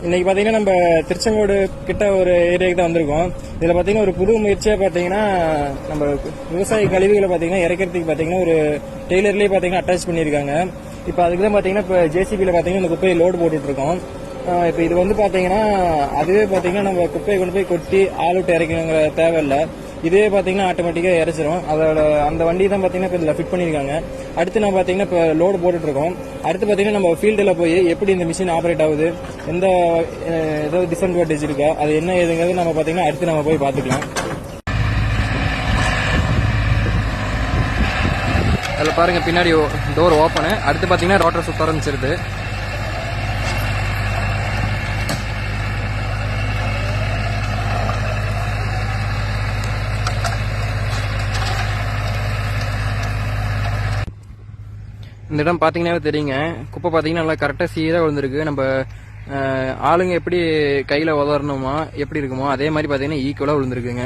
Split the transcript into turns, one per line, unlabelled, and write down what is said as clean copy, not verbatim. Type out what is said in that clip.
இன்னைக்கு பாத்தீங்கன்னா நம்ம திருச்செங்கோடு கிட்ட ஒரு ஏரியாவுக்கு தான் வந்திருக்கோம். இதுல பாத்தீங்கன்னா ஒரு புது முயற்சியா பாத்தீங்கன்னா நம்ம விவசாய கழிவுகளை பாத்தீங்கன்னா இறக்கிறதுக்கு பாத்தீங்கன்னா ஒரு டெய்லர்லயே பாத்தீங்கன்னா அட்டாச் பண்ணிருக்காங்க. இப்ப அதுக்குதான் பாத்தீங்கன்னா இப்ப ஜேசிபில பாத்தீங்கன்னா இந்த குப்பையை லோடு போட்டுட்டு இருக்கோம். இப்ப இது வந்து பாத்தீங்கன்னா அதுவே பாத்தீங்கன்னா நம்ம குப்பையை கொண்டு போய் கொட்டி ஆள் விட்டு இறக்கணுங்கிற தேவையில்லை. இதுவே பாத்தீங்கன்னா ஆட்டோமேட்டிக்கா இறச்சிரும். அதோட அந்த வண்டி தான் பாத்தீங்கன்னா இப்ப இதுல ஃபிட் பண்ணிருக்காங்க. அடுத்து நம்ம பாத்தீங்கன்னா இப்ப லோடு போட்டுட்டு இருக்கோம். அடுத்து பாத்தீங்கன்னா நம்ம ஃபீல்டுல போய் எப்படி இந்த மிஷின் ஆபரேட் ஆகுது, எந்த ஏதாவது டிஸ்அட்வான்டேஜ் இருக்கா, அது என்ன ஏதுங்கிறது நம்ம பாத்தீங்கன்னா அடுத்து நம்ம போய் பாத்துக்கலாம். அதுல பாருங்க பின்னாடி டோர் ஓப்பனு. அடுத்து பாத்தீங்கன்னா ரோட்டர் சுத்த ஆரம்பிச்சிருது. இந்த இடம் பாத்தீங்கன்னா தெரியுங்க, குப்பை பாத்தீங்கன்னா நல்லா கரெக்டா சீரா விழுந்திருக்கு. நம்ம ஆளுங்க எப்படி கையில உதறணுமா எப்படி இருக்குமோ அதே மாதிரி பாத்தீங்கன்னா ஈக்குவலா விழுந்திருக்குங்க.